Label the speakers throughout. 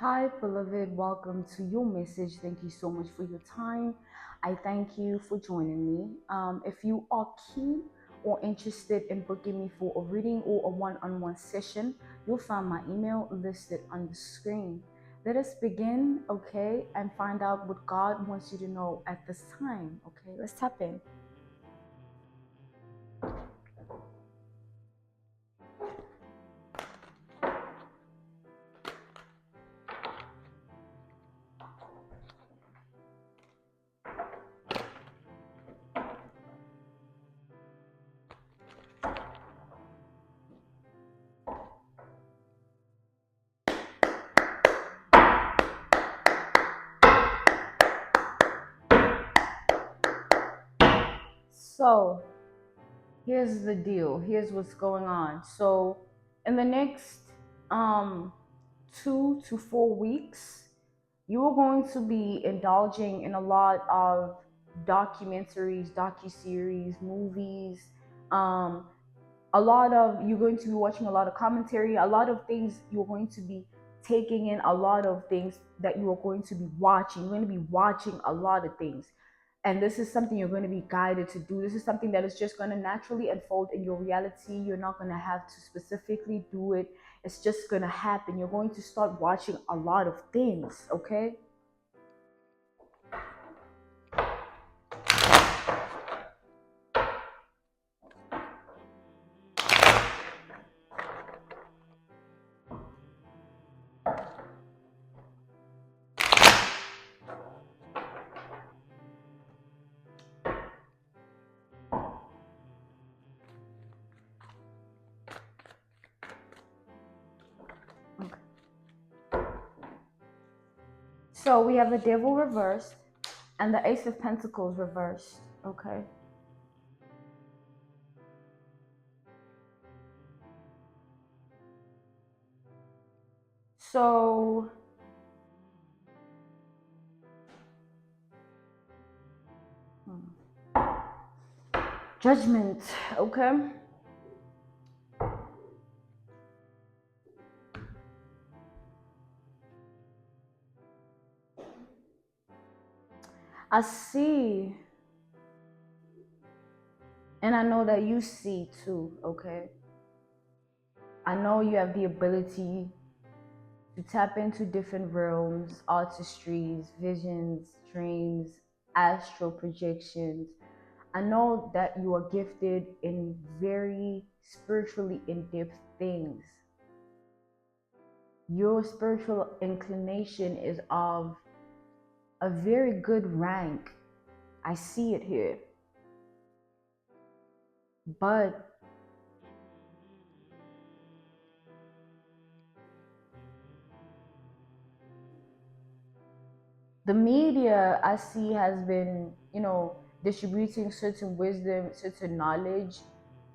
Speaker 1: Hi, beloved. Welcome to your message. Thank you so much for your time. I thank you for joining me. If you are keen or interested in booking me for a reading or a one-on-one session, you'll find my email listed on the screen. Let us begin, okay, and find out what God wants you to know at this time. Okay, let's tap in. So, here's the deal. Here's what's going on. So, in the next 2 to 4 weeks, you are going to be indulging in a lot of documentaries, docuseries, movies. Um, you're going to be watching a lot of commentary, a lot of things you're going to be taking in, a lot of things that you are going to be watching. You're going to be watching a lot of things. And this is something you're going to be guided to do. This is something that is just going to naturally unfold in your reality. You're not going to have to specifically do it. It's just going to happen. You're going to start watching a lot of things, okay? So we have the devil reversed and the ace of pentacles reversed, okay? So judgment, okay? I see, and I know that you see too, okay? I know you have the ability to tap into different realms, artistries, visions, dreams, astral projections. I know that you are gifted in very spiritually in-depth things. Your spiritual inclination is of a very good rank. I see it here. But the media, I see, has been, distributing certain wisdom, certain knowledge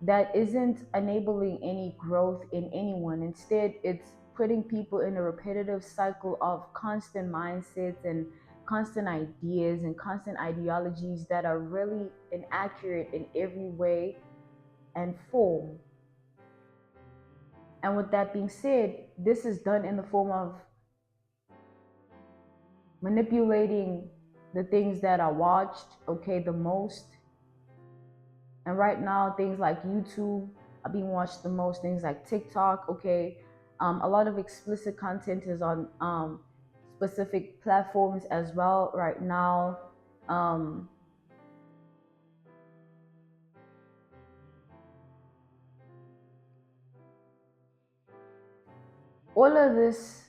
Speaker 1: that isn't enabling any growth in anyone. Instead, it's putting people in a repetitive cycle of constant mindsets and constant ideas and constant ideologies that are really inaccurate in every way and form. And with that being said, this is done in the form of manipulating the things that are watched, okay, the most. And right now, things like YouTube are being watched the most, things like TikTok, okay. A lot of explicit content is on specific platforms as well right now. All of this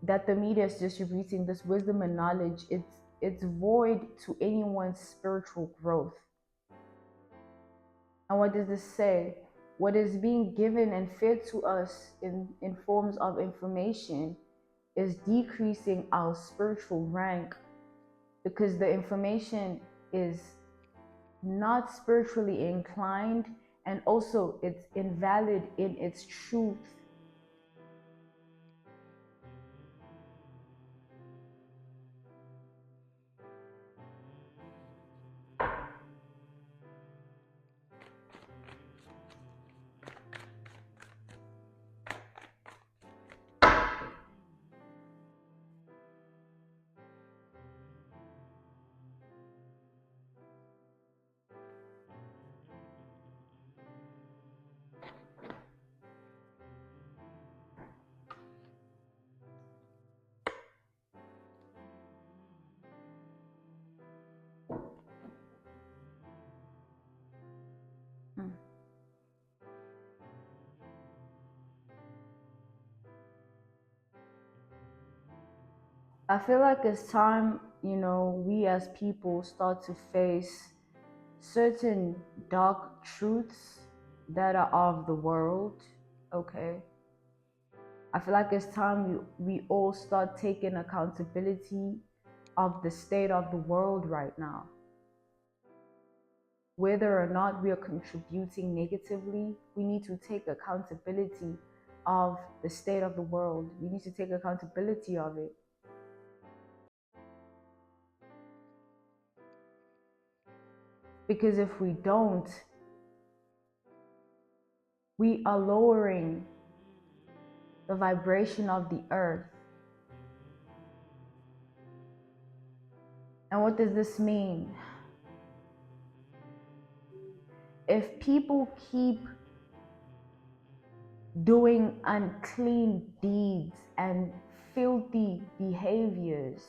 Speaker 1: that the media is distributing, this wisdom and knowledge, it's void to anyone's spiritual growth. And what does this say? What is being given and fed to us in forms of information is decreasing our spiritual rank, because the information is not spiritually inclined, and also it's invalid in its truth. I feel like it's time, we as people start to face certain dark truths that are of the world. Okay. I feel like it's time we all start taking accountability of the state of the world right now. Whether or not we are contributing negatively, we need to take accountability of the state of the world. We need to take accountability of it. Because if we don't, we are lowering the vibration of the earth. And what does this mean? If people keep doing unclean deeds and filthy behaviors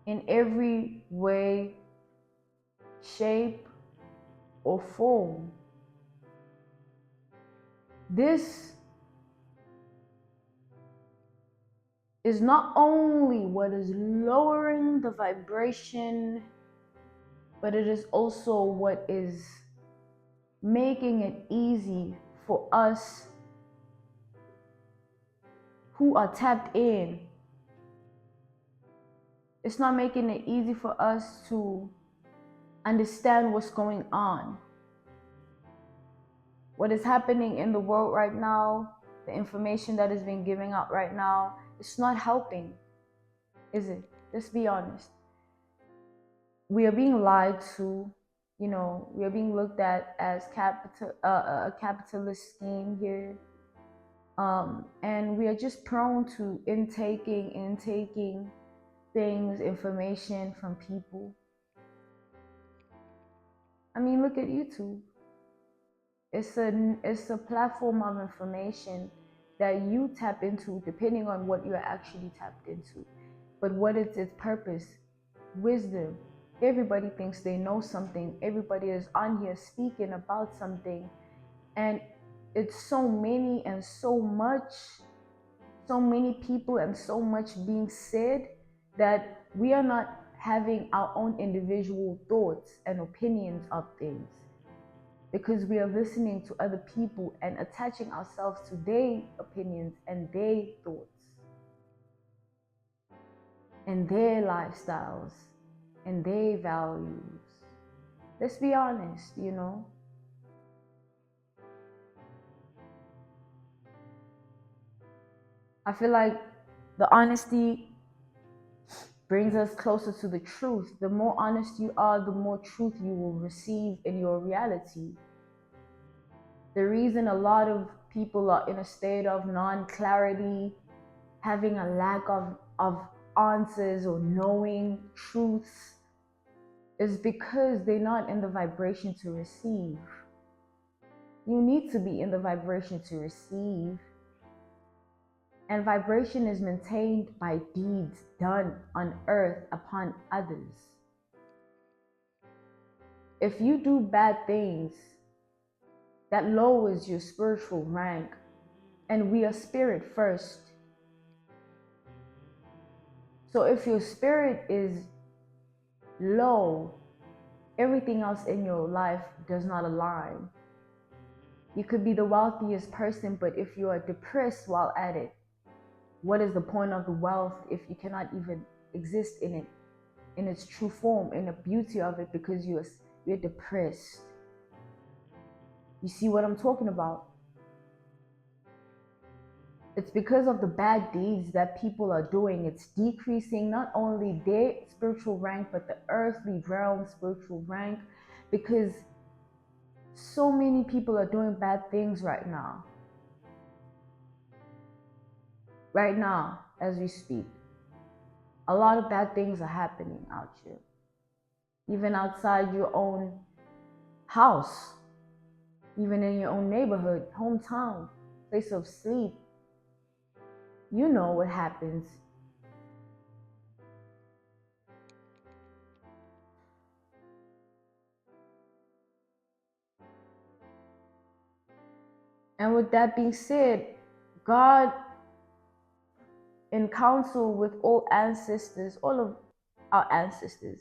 Speaker 1: in every way, shape, or form, this is not only what is lowering the vibration, but it is also what is making it easy for us who are tapped in. It's not making it easy for us to understand what's going on. What is happening in the world right now, the information that is being given out right now, it's not helping, is it? Let's be honest. We are being lied to. We are being looked at as a capitalist scheme here. And we are just prone to intaking things, information from people. I mean, look at YouTube. It's a platform of information that you tap into depending on what you're actually tapped into. But what is its purpose? Wisdom. Everybody thinks they know something. Everybody is on here speaking about something. And it's so many and so many people and so much being said that we are not having our own individual thoughts and opinions of things, because we are listening to other people and attaching ourselves to their opinions and their thoughts and their lifestyles and their values. Let's be honest, I feel like the honesty brings us closer to the truth. The more honest you are, the more truth you will receive in your reality. The reason a lot of people are in a state of non-clarity, having a lack of answers or knowing truths, is because they're not in the vibration to receive. You need to be in the vibration to receive. And vibration is maintained by deeds done on earth upon others. If you do bad things, that lowers your spiritual rank. And we are spirit first. So if your spirit is low, everything else in your life does not align. You could be the wealthiest person, but if you are depressed while at it, what is the point of the wealth if you cannot even exist in it, in its true form, in the beauty of it, because you're depressed? You see what I'm talking about? It's because of the bad deeds that people are doing. It's decreasing not only their spiritual rank, but the earthly realm spiritual rank, because so many people are doing bad things right now. Right now, as we speak, a lot of bad things are happening out here. Even outside your own house, even in your own neighborhood, hometown, place of sleep. You know what happens. And with that being said, God in council with all ancestors, all of our ancestors,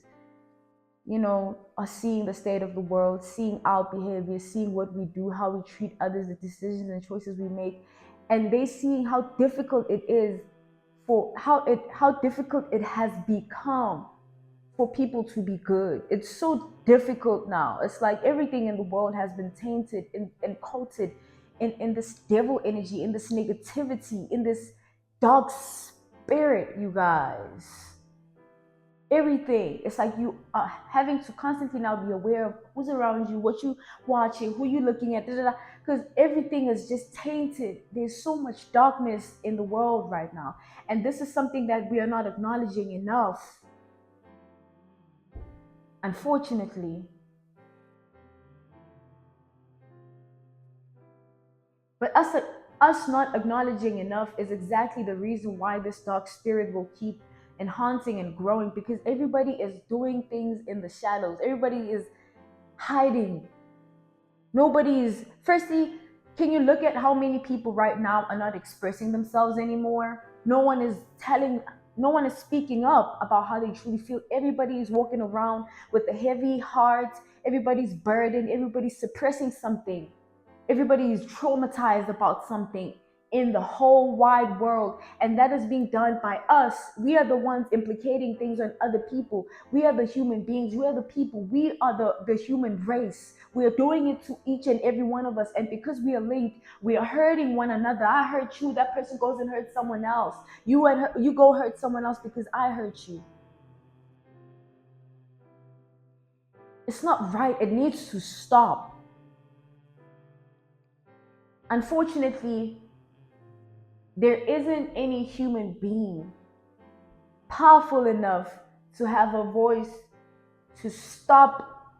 Speaker 1: are seeing the state of the world, seeing our behavior, seeing what we do, how we treat others, the decisions and choices we make, and they seeing how difficult it is for how difficult it has become for people to be good. It's so difficult now. It's like everything in the world has been tainted and coated in this devil energy, in this negativity, in this dark spirit, you guys. Everything. It's like you are having to constantly now be aware of who's around you, what you watching, who you looking at, because everything is just tainted. There's so much darkness in the world right now, and this is something that we are not acknowledging enough, unfortunately. But us not acknowledging enough is exactly the reason why this dark spirit will keep enhancing and growing, because everybody is doing things in the shadows. Everybody is hiding. Nobody is. Firstly, can you look at how many people right now are not expressing themselves anymore? No one is telling, no one is speaking up about how they truly feel. Everybody is walking around with a heavy heart. Everybody's burdened. Everybody's suppressing something. Everybody is traumatized about something in the whole wide world, and that is being done by us. We are the ones implicating things on other people. We are the human beings. We are the people. We are the human race. We are doing it to each and every one of us, and because we are linked, we are hurting one another. I hurt you, that person goes and hurts someone else. You go hurt someone else because I hurt you. It's not right. It needs to stop. Unfortunately, there isn't any human being powerful enough to have a voice to stop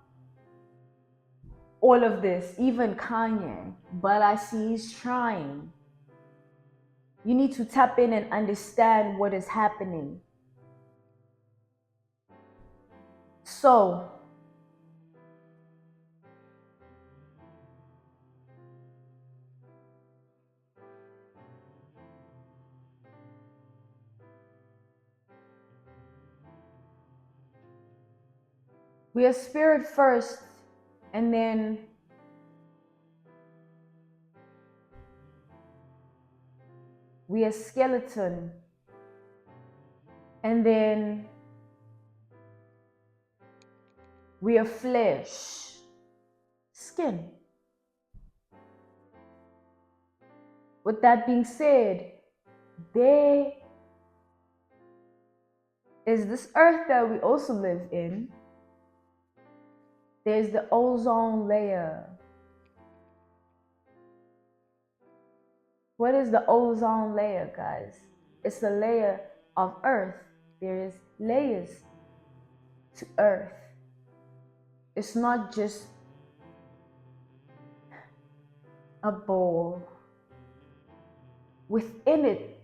Speaker 1: all of this, even Kanye. But I see he's trying. You need to tap in and understand what is happening. So, we are spirit first, and then we are skeleton, and then we are flesh, skin. With that being said, there is this earth that we also live in. There's the ozone layer. What is the ozone layer, guys? It's the layer of earth. There is layers to earth. It's not just a bowl. Within it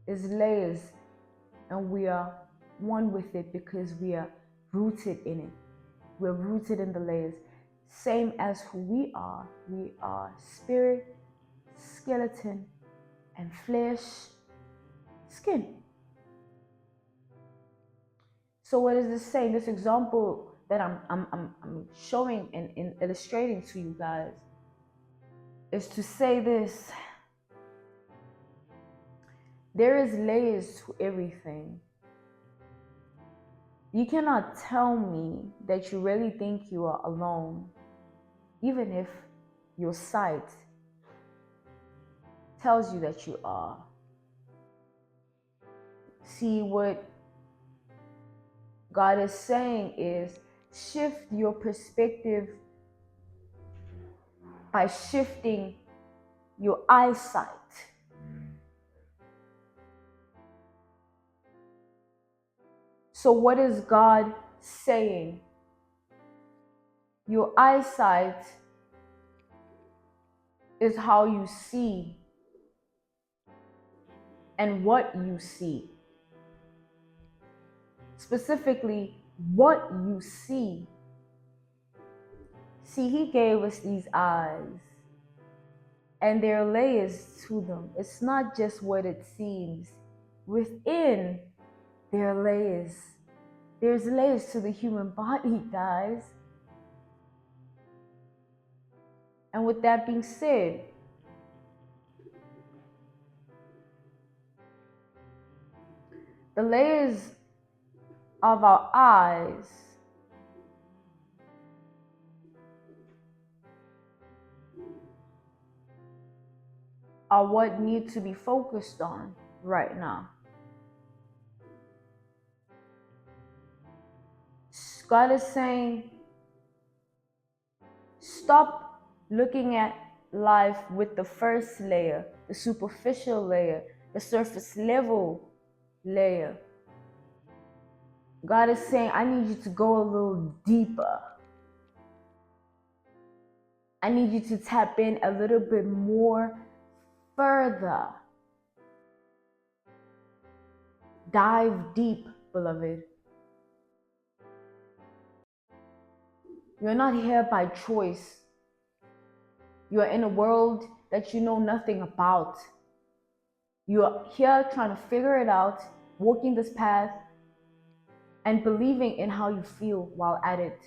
Speaker 1: is layers, and we are one with it because we are rooted in it. We're rooted in the layers. Same as who we are. We are spirit, skeleton, and flesh, skin. So what is this saying? This example that I'm showing and illustrating to you guys is to say this. There is layers to everything. You cannot tell me that you really think you are alone, even if your sight tells you that you are. See, what God is saying is shift your perspective by shifting your eyesight. So what is God saying? Your eyesight is how you see and what you see. Specifically, what you see. See, He gave us these eyes And there are layers to them. It's not just what it seems. Within, there are layers. There's layers to the human body, guys. And with that being said, the layers of our eyes are what need to be focused on right now. God is saying, stop looking at life with the first layer, the superficial layer, the surface level layer. God is saying, I need you to go a little deeper. I need you to tap in a little bit more further. Dive deep, beloved. You're not here by choice. You're in a world that you know nothing about. You're here trying to figure it out, walking this path, and believing in how you feel while at it.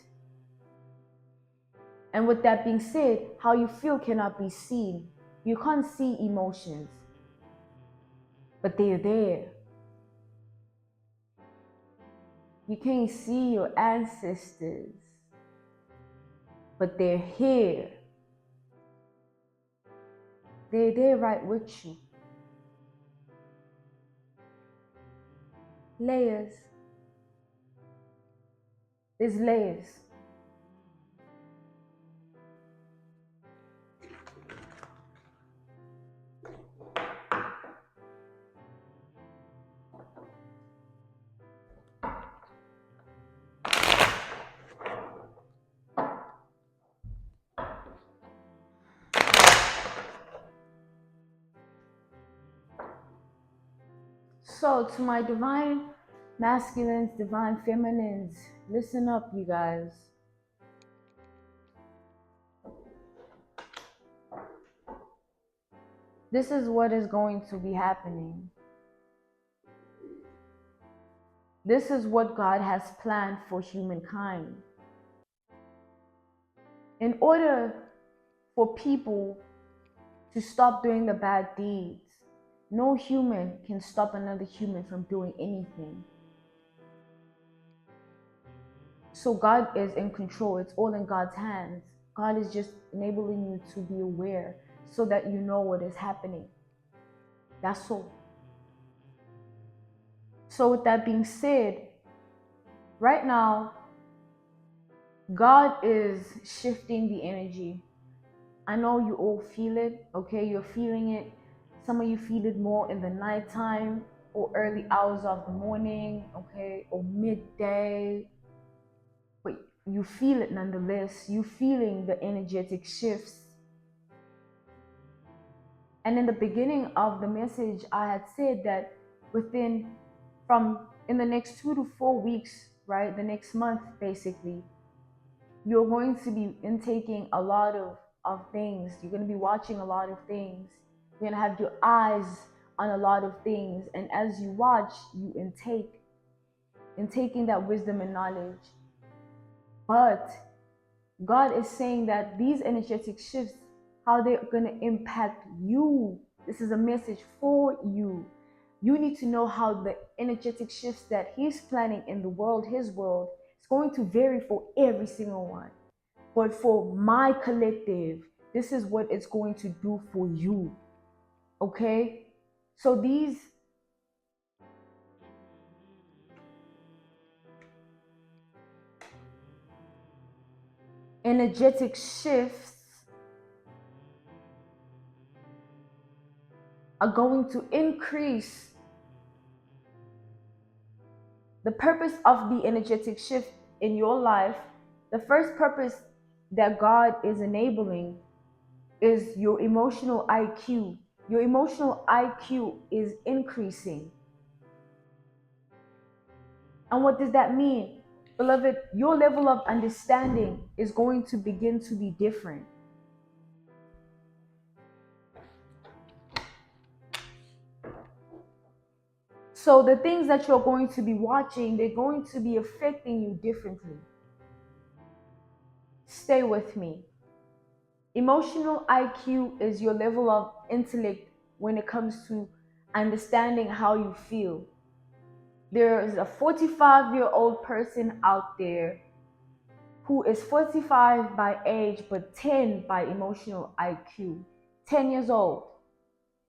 Speaker 1: And with that being said, how you feel cannot be seen. You can't see emotions, but they're there. You can't see your ancestors, but they're here. They're there right with you. Layers. There's layers. So, to my divine masculines, divine feminines, listen up, you guys. This is what is going to be happening. This is what God has planned for humankind. In order for people to stop doing the bad deeds, no human can stop another human from doing anything. So God is in control. It's all in God's hands. God is just enabling you to be aware so that you know what is happening. That's all. So with that being said, right now, God is shifting the energy. I know you all feel it, okay? You're feeling it. Some of you feel it more in the nighttime or early hours of the morning, okay? Or midday. But you feel it nonetheless. You're feeling the energetic shifts. And in the beginning of the message, I had said that in the next 2 to 4 weeks, right? The next month, basically, you're going to be intaking a lot of things. You're going to be watching a lot of things. You're going to have your eyes on a lot of things. And as you watch, you intaking that wisdom and knowledge. But God is saying that these energetic shifts, how they're going to impact you. This is a message for you. You need to know how the energetic shifts that He's planning in the world, His world, is going to vary for every single one. But for my collective, this is what it's going to do for you. Okay? So these energetic shifts are going to increase the purpose of the energetic shift in your life. The first purpose that God is enabling is your emotional IQ. Your emotional IQ is increasing. And what does that mean? Beloved, your level of understanding is going to begin to be different. So the things that you're going to be watching, they're going to be affecting you differently. Stay with me. Emotional IQ is your level of intellect when it comes to understanding how you feel. There is a 45-year-old person out there who is 45 by age but 10 by emotional IQ. 10 years old.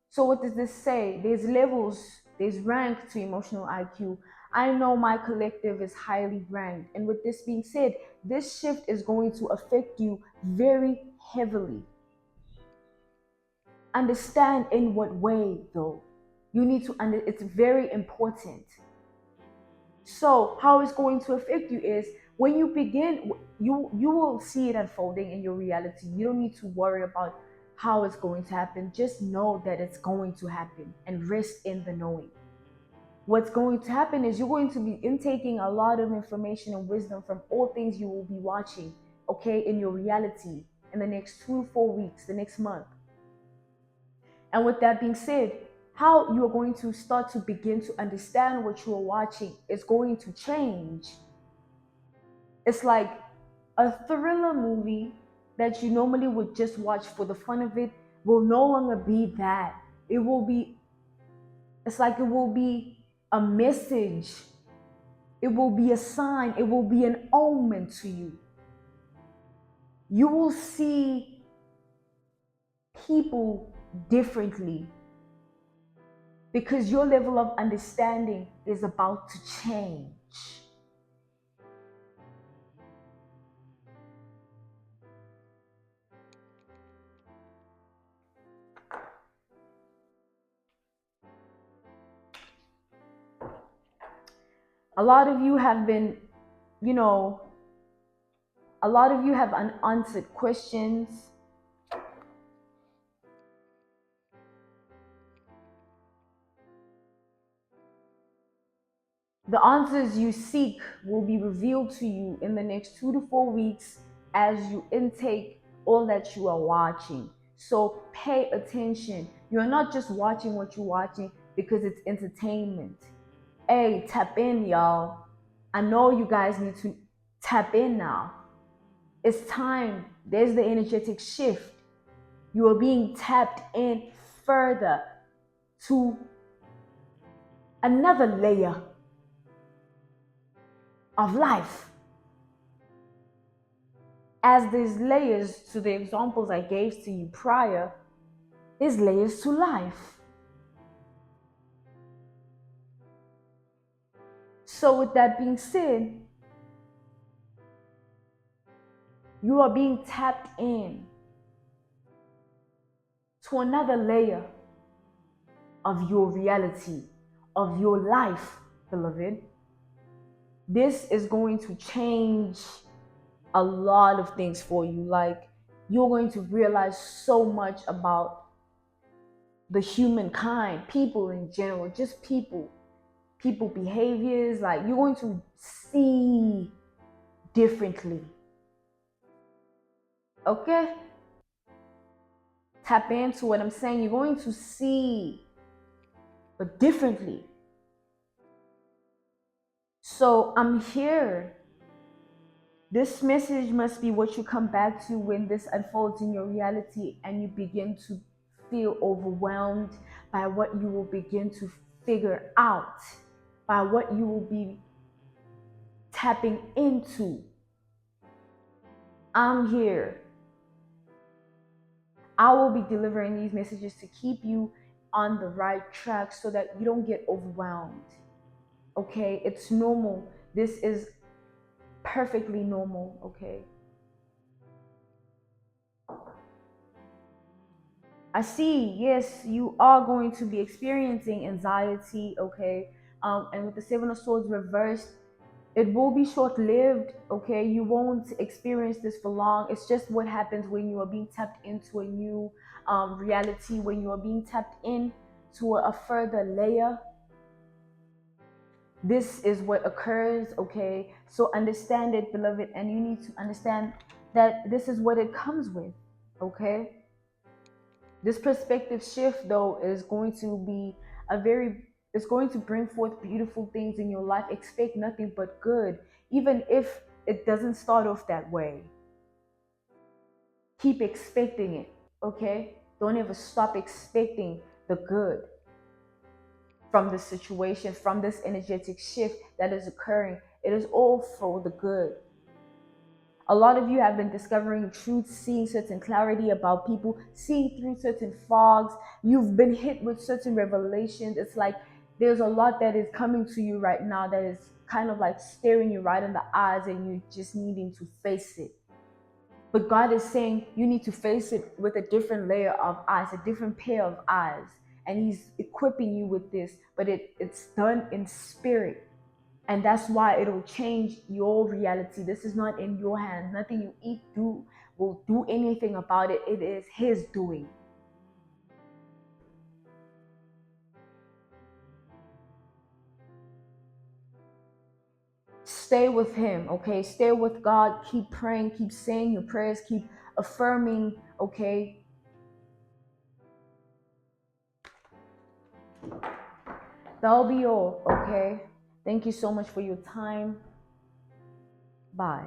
Speaker 1: So what does this say? There's levels, there's rank to emotional IQ. I know my collective is highly ranked. And with this being said, this shift is going to affect you very heavily. Understand in what way though. You need to it's very important. So how it's going to affect you is when you begin, you will see it unfolding in your reality. You don't need to worry about how it's going to happen. Just know that it's going to happen and rest in the knowing. What's going to happen is you're going to be intaking a lot of information and wisdom from all things you will be watching, okay, in your reality in the next 2 to 4 weeks, the next month. And with that being said, how you are going to start to begin to understand what you are watching is going to change. It's like a thriller movie that you normally would just watch for the fun of it will no longer be that. It will be, it's like it will be a message. It will be a sign. It will be an omen to you. You will see people differently because your level of understanding is about to change. A lot of you have been, you know, a lot of you have unanswered questions. The answers you seek will be revealed to you in the next 2 to 4 weeks as you intake all that you are watching. So pay attention. You're not just watching what you're watching because it's entertainment. Hey, tap in, y'all. I know you guys need to tap in now. It's time. There's the energetic shift. You are being tapped in further to another layer of life. As there's layers to the examples I gave to you prior, there's layers to life. So with that being said, you are being tapped in to another layer of your reality, of your life, beloved. This is going to change a lot of things for you. Like, you're going to realize so much about the humankind, people in general, just people behaviors. Like, you're going to see differently. Okay? Tap into what I'm saying. You're going to see, but differently. So I'm here. This message must be what you come back to when this unfolds in your reality and you begin to feel overwhelmed by what you will begin to figure out, by what you will be tapping into. I'm here. I will be delivering these messages to keep you on the right track so that you don't get overwhelmed. Okay? It's normal. This is perfectly normal. Okay? I see, yes, you are going to be experiencing anxiety, okay? And with the Seven of Swords reversed, it will be short-lived, okay? You won't experience this for long. It's just what happens when you are being tapped into a new reality, when you are being tapped in to a further layer. This is what occurs, okay? So understand it, beloved, and you need to understand that this is what it comes with, okay? This perspective shift, though, is going to be a very It's going to bring forth beautiful things in your life. Expect nothing but good, even if it doesn't start off that way. Keep expecting it, okay? Don't ever stop expecting the good from the situation, from this energetic shift that is occurring. It is all for the good. A lot of you have been discovering truth, seeing certain clarity about people, seeing through certain fogs. You've been hit with certain revelations. It's like there's a lot that is coming to you right now that is kind of like staring you right in the eyes, and you just needing to face it. But God is saying you need to face it with a different layer of eyes, a different pair of eyes. And He's equipping you with this, but it's done in spirit. And that's why it'll change your reality. This is not in your hands. Nothing you eat, do, will do anything about it. It is His doing. Stay with Him, okay? Stay with God. Keep praying. Keep saying your prayers. Keep affirming, okay? That'll be all, okay? Thank you so much for your time. Bye.